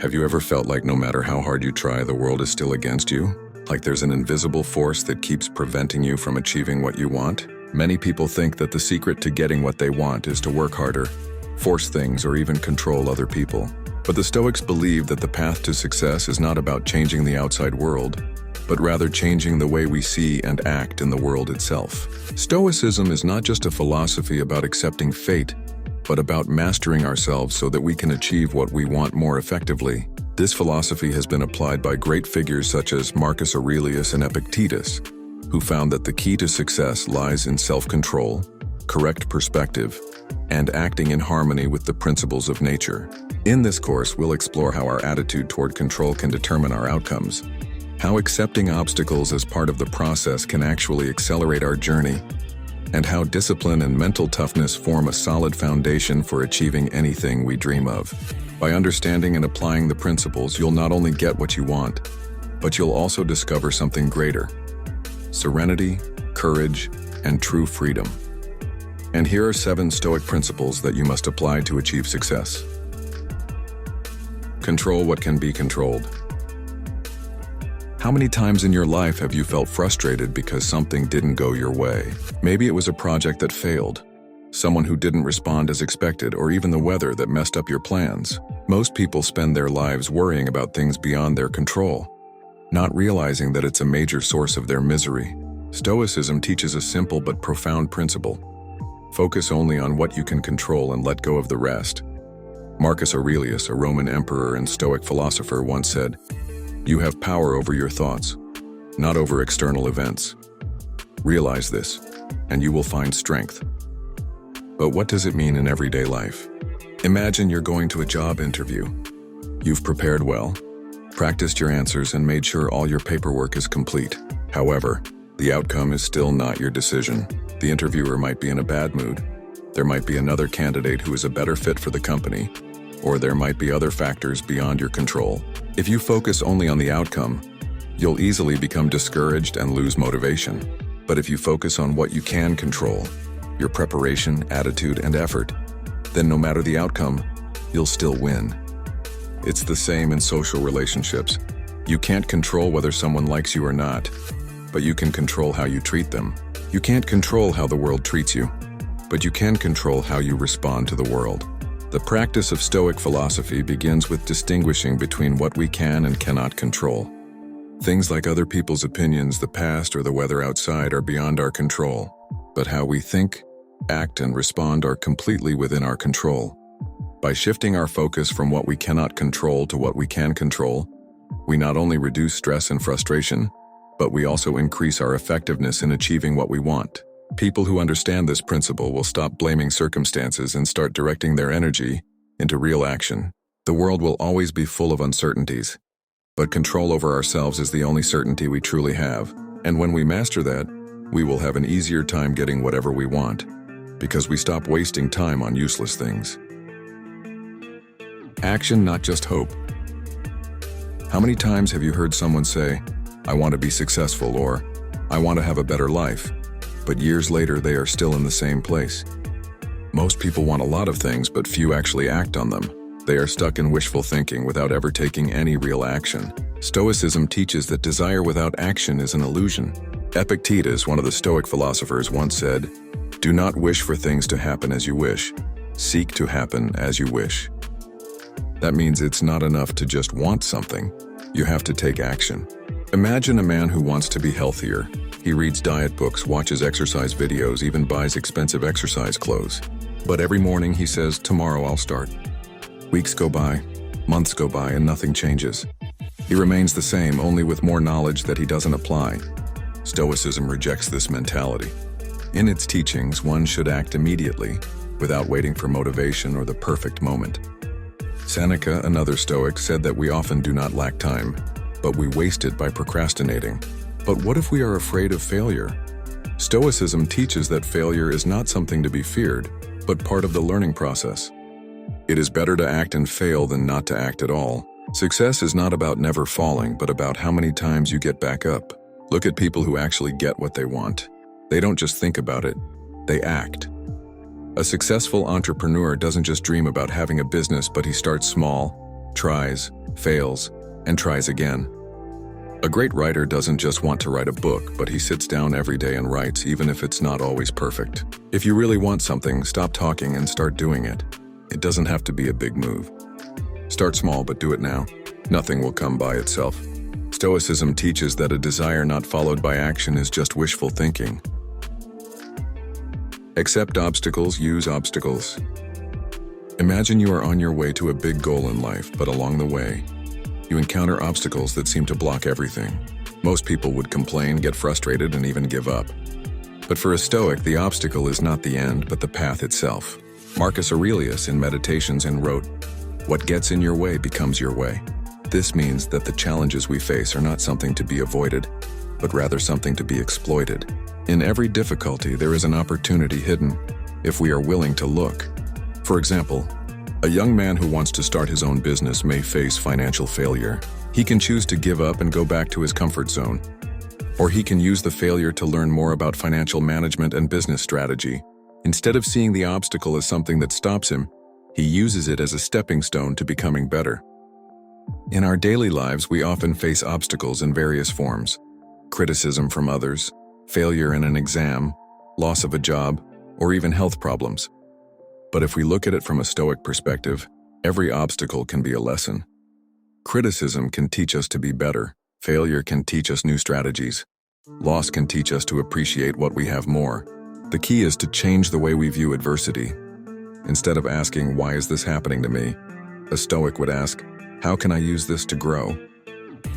Have you ever felt like no matter how hard you try, the world is still against you? Like there's an invisible force that keeps preventing you from achieving what you want? Many people think that the secret to getting what they want is to work harder, force things, or even control other people. But the Stoics believe that the path to success is not about changing the outside world, but rather changing the way we see and act in the world itself. Stoicism is not just a philosophy about accepting fate, but about mastering ourselves so that we can achieve what we want more effectively. This philosophy has been applied by great figures such as Marcus Aurelius and Epictetus, who found that the key to success lies in self-control, correct perspective, and acting in harmony with the principles of nature. In this course, we'll explore how our attitude toward control can determine our outcomes, how accepting obstacles as part of the process can actually accelerate our journey, and how discipline and mental toughness form a solid foundation for achieving anything we dream of. By understanding and applying the principles, you'll not only get what you want, but you'll also discover something greater: serenity, courage, and true freedom. And here are 7 Stoic principles that you must apply to achieve success. Control what can be controlled. How many times in your life have you felt frustrated because something didn't go your way? Maybe it was a project that failed, someone who didn't respond as expected, or even the weather that messed up your plans. Most people spend their lives worrying about things beyond their control, not realizing that it's a major source of their misery. Stoicism teaches a simple but profound principle: focus only on what you can control and let go of the rest. Marcus Aurelius, a Roman emperor and Stoic philosopher, once said, "You have power over your thoughts, not over external events. Realize this, and you will find strength." But what does it mean in everyday life? Imagine you're going to a job interview. You've prepared well, practiced your answers, and made sure all your paperwork is complete. However, the outcome is still not your decision. The interviewer might be in a bad mood. There might be another candidate who is a better fit for the company, or there might be other factors beyond your control. If you focus only on the outcome, you'll easily become discouraged and lose motivation. But if you focus on what you can control, your preparation, attitude, and effort, then no matter the outcome, you'll still win. It's the same in social relationships. You can't control whether someone likes you or not, but you can control how you treat them. You can't control how the world treats you, but you can control how you respond to the world. The practice of Stoic philosophy begins with distinguishing between what we can and cannot control. Things like other people's opinions, the past, or the weather outside are beyond our control. But how we think, act, and respond are completely within our control. By shifting our focus from what we cannot control to what we can control, we not only reduce stress and frustration, but we also increase our effectiveness in achieving what we want. People who understand this principle will stop blaming circumstances and start directing their energy into real action. The world will always be full of uncertainties, but control over ourselves is the only certainty we truly have. And when we master that, we will have an easier time getting whatever we want, because we stop wasting time on useless things. Action, not just hope. How many times have you heard someone say, "I want to be successful," or "I want to have a better life," but years later they are still in the same place? Most people want a lot of things, but few actually act on them. They are stuck in wishful thinking without ever taking any real action. Stoicism teaches that desire without action is an illusion. Epictetus, one of the Stoic philosophers, once said, "Do not wish for things to happen as you wish. Seek to happen as you wish." That means it's not enough to just want something. You have to take action. Imagine a man who wants to be healthier. He reads diet books, watches exercise videos, even buys expensive exercise clothes. But every morning he says, "Tomorrow I'll start." Weeks go by, months go by, and nothing changes. He remains the same, only with more knowledge that he doesn't apply. Stoicism rejects this mentality. In its teachings, one should act immediately, without waiting for motivation or the perfect moment. Seneca, another Stoic, said that we often do not lack time, but we waste it by procrastinating. But what if we are afraid of failure? Stoicism teaches that failure is not something to be feared, but part of the learning process. It is better to act and fail than not to act at all. Success is not about never falling, but about how many times you get back up. Look at people who actually get what they want. They don't just think about it, they act. A successful entrepreneur doesn't just dream about having a business, but he starts small, tries, fails, and tries again. A great writer doesn't just want to write a book, but he sits down every day and writes, even if it's not always perfect. If you really want something, stop talking and start doing it. It doesn't have to be a big move. Start small, but do it now. Nothing will come by itself. Stoicism teaches that a desire not followed by action is just wishful thinking. Accept obstacles, use obstacles. Imagine you are on your way to a big goal in life, but along the way, you encounter obstacles that seem to block everything. Most people would complain, get frustrated, and even give up. But for a Stoic, the obstacle is not the end, but the path itself. Marcus Aurelius in Meditations wrote, "What gets in your way becomes your way." This means that the challenges we face are not something to be avoided, but rather something to be exploited. In every difficulty, there is an opportunity hidden, if we are willing to look. For example, a young man who wants to start his own business may face financial failure. He can choose to give up and go back to his comfort zone. Or he can use the failure to learn more about financial management and business strategy. Instead of seeing the obstacle as something that stops him, he uses it as a stepping stone to becoming better. In our daily lives, we often face obstacles in various forms: criticism from others, failure in an exam, loss of a job, or even health problems. But if we look at it from a Stoic perspective, every obstacle can be a lesson. Criticism can teach us to be better. Failure can teach us new strategies. Loss can teach us to appreciate what we have more. The key is to change the way we view adversity. Instead of asking, "Why is this happening to me?" a Stoic would ask, "How can I use this to grow?"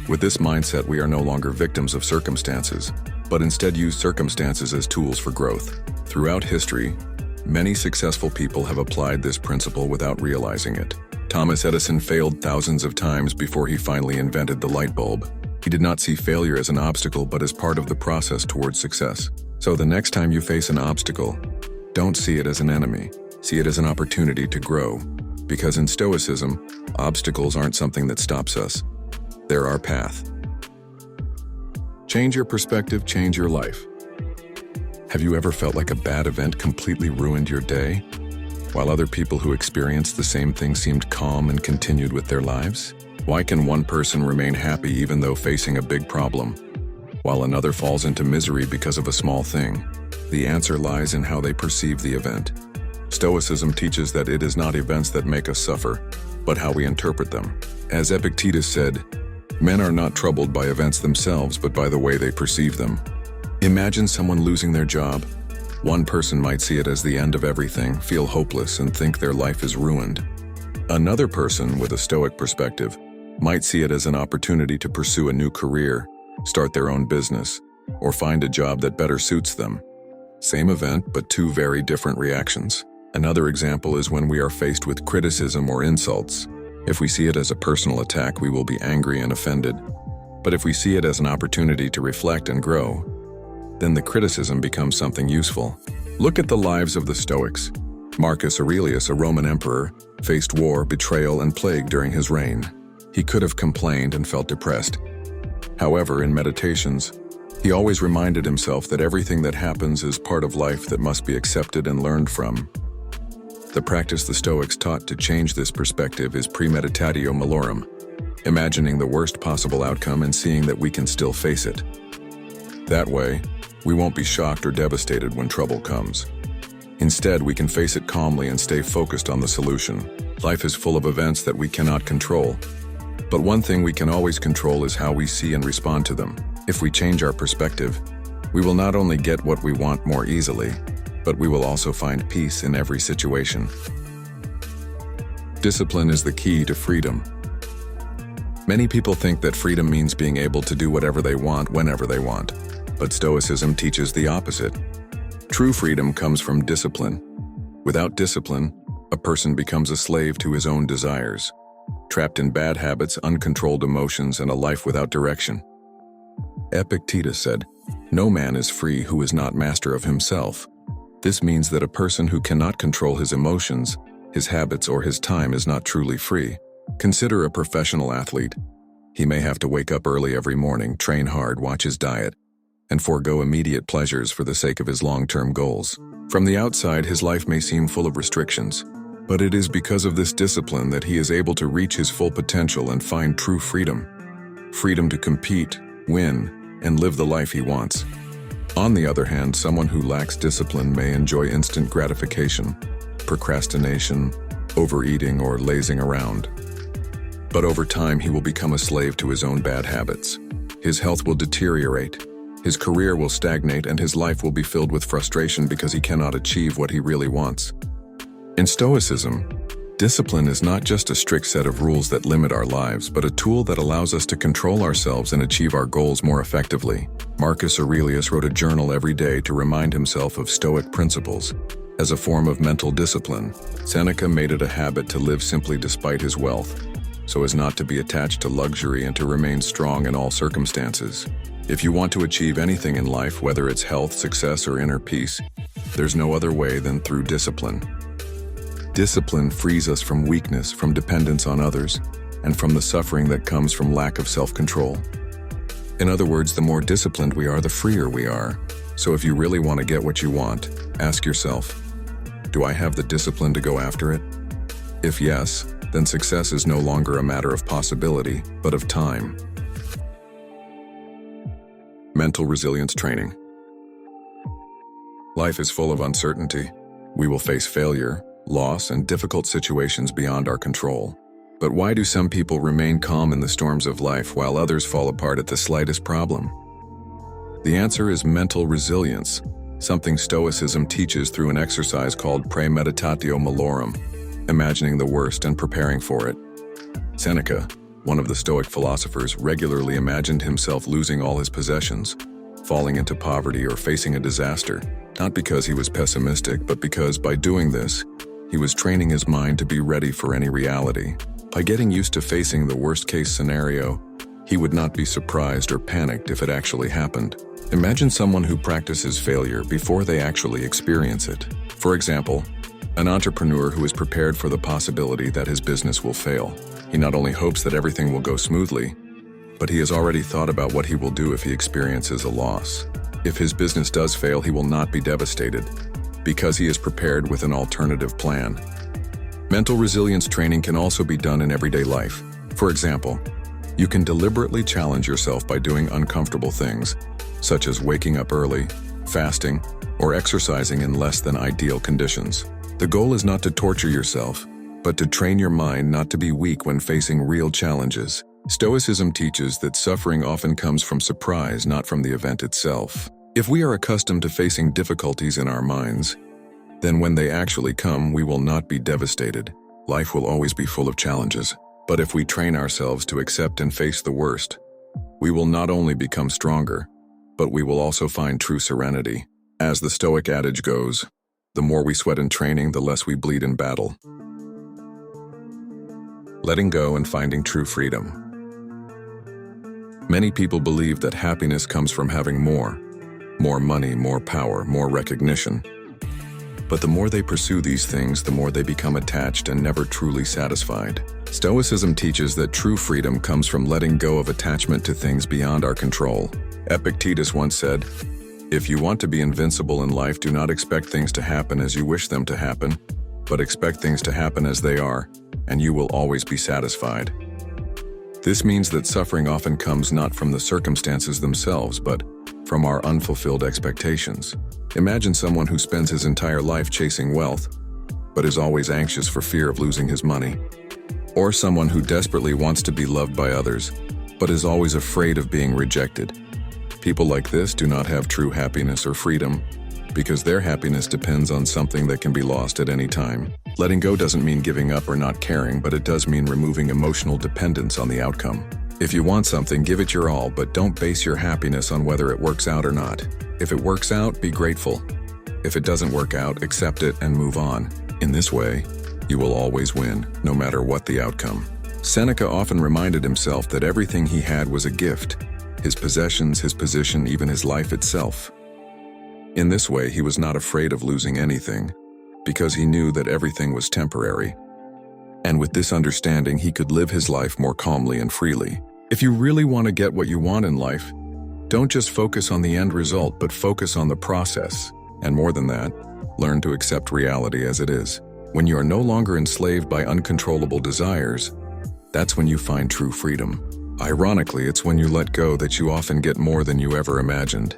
With this mindset, we are no longer victims of circumstances, but instead use circumstances as tools for growth. Throughout history, many successful people have applied this principle without realizing it. Thomas Edison failed thousands of times before he finally invented the light bulb. He did not see failure as an obstacle, but as part of the process towards success. So the next time you face an obstacle, don't see it as an enemy. See it as an opportunity to grow. Because in Stoicism, obstacles aren't something that stops us. They're our path. Change your perspective, change your life. Have you ever felt like a bad event completely ruined your day, while other people who experienced the same thing seemed calm and continued with their lives? Why can one person remain happy even though facing a big problem, while another falls into misery because of a small thing? The answer lies in how they perceive the event. Stoicism teaches that it is not events that make us suffer, but how we interpret them. As Epictetus said, "Men are not troubled by events themselves, but by the way they perceive them." Imagine someone losing their job. One person might see it as the end of everything, feel hopeless, and think their life is ruined. Another person, with a Stoic perspective, might see it as an opportunity to pursue a new career, start their own business, or find a job that better suits them. Same event, but two very different reactions. Another example is when we are faced with criticism or insults. If we see it as a personal attack, we will be angry and offended. But if we see it as an opportunity to reflect and grow, then the criticism becomes something useful. Look at the lives of the Stoics. Marcus Aurelius, a Roman emperor, faced war, betrayal, and plague during his reign. He could have complained and felt depressed. However, in Meditations, he always reminded himself that everything that happens is part of life that must be accepted and learned from. The practice the Stoics taught to change this perspective is premeditatio malorum, imagining the worst possible outcome and seeing that we can still face it. That way, we won't be shocked or devastated when trouble comes. Instead, we can face it calmly and stay focused on the solution. Life is full of events that we cannot control. But one thing we can always control is how we see and respond to them. If we change our perspective, we will not only get what we want more easily, but we will also find peace in every situation. Discipline is the key to freedom. Many people think that freedom means being able to do whatever they want whenever they want. But Stoicism teaches the opposite. True freedom comes from discipline. Without discipline, a person becomes a slave to his own desires, trapped in bad habits, uncontrolled emotions, and a life without direction. Epictetus said, "No man is free who is not master of himself." This means that a person who cannot control his emotions, his habits, or his time is not truly free. Consider a professional athlete. He may have to wake up early every morning, train hard, watch his diet, and forego immediate pleasures for the sake of his long-term goals. From the outside, his life may seem full of restrictions, But it is because of this discipline that he is able to reach his full potential and find true freedom. Freedom to compete, win, and live the life he wants. On the other hand, someone who lacks discipline may enjoy instant gratification, procrastination, overeating, or lazing around. But over time, he will become a slave to his own bad habits. His health will deteriorate, his career will stagnate, and his life will be filled with frustration because he cannot achieve what he really wants. In Stoicism, discipline is not just a strict set of rules that limit our lives, but a tool that allows us to control ourselves and achieve our goals more effectively. Marcus Aurelius wrote a journal every day to remind himself of Stoic principles. As a form of mental discipline, Seneca made it a habit to live simply despite his wealth, so as not to be attached to luxury and to remain strong in all circumstances. If you want to achieve anything in life, whether it's health, success, or inner peace, there's no other way than through discipline. Discipline frees us from weakness, from dependence on others, and from the suffering that comes from lack of self-control. In other words, the more disciplined we are, the freer we are. So if you really want to get what you want, ask yourself, do I have the discipline to go after it? If yes, then success is no longer a matter of possibility, but of time. Mental resilience training. Life is full of uncertainty. We will face failure, loss, and difficult situations beyond our control. But why do some people remain calm in the storms of life while others fall apart at the slightest problem? The answer is mental resilience, something Stoicism teaches through an exercise called premeditatio malorum, imagining the worst and preparing for it. Seneca, one of the Stoic philosophers, regularly imagined himself losing all his possessions, falling into poverty, or facing a disaster, not because he was pessimistic, but because by doing this, he was training his mind to be ready for any reality. By getting used to facing the worst-case scenario, he would not be surprised or panicked if it actually happened. Imagine someone who practices failure before they actually experience it. For example, an entrepreneur who is prepared for the possibility that his business will fail. He not only hopes that everything will go smoothly, but he has already thought about what he will do if he experiences a loss. If his business does fail, he will not be devastated, because he is prepared with an alternative plan. Mental resilience training can also be done in everyday life. For example, you can deliberately challenge yourself by doing uncomfortable things, such as waking up early, fasting, or exercising in less than ideal conditions. The goal is not to torture yourself, but to train your mind not to be weak when facing real challenges. Stoicism teaches that suffering often comes from surprise, not from the event itself. If we are accustomed to facing difficulties in our minds, then when they actually come, we will not be devastated. Life will always be full of challenges. But if we train ourselves to accept and face the worst, we will not only become stronger, but we will also find true serenity. As the Stoic adage goes, the more we sweat in training, the less we bleed in battle. Letting go and finding true freedom. Many people believe that happiness comes from having more money, more power, more recognition. But the more they pursue these things, the more they become attached and never truly satisfied. Stoicism teaches that true freedom comes from letting go of attachment to things beyond our control. Epictetus once said, "If you want to be invincible in life, do not expect things to happen as you wish them to happen, but expect things to happen as they are, and you will always be satisfied." This means that suffering often comes not from the circumstances themselves, but from our unfulfilled expectations. Imagine someone who spends his entire life chasing wealth, but is always anxious for fear of losing his money. Or someone who desperately wants to be loved by others, but is always afraid of being rejected. People like this do not have true happiness or freedom, because their happiness depends on something that can be lost at any time. Letting go doesn't mean giving up or not caring, but it does mean removing emotional dependence on the outcome. If you want something, give it your all, but don't base your happiness on whether it works out or not. If it works out, be grateful. If it doesn't work out, accept it and move on. In this way, you will always win, no matter what the outcome. Seneca often reminded himself that everything he had was a gift: his possessions, his position, even his life itself. In this way, he was not afraid of losing anything, because he knew that everything was temporary. And with this understanding, he could live his life more calmly and freely. If you really want to get what you want in life, don't just focus on the end result, but focus on the process. And more than that, learn to accept reality as it is. When you are no longer enslaved by uncontrollable desires, that's when you find true freedom. Ironically, it's when you let go that you often get more than you ever imagined.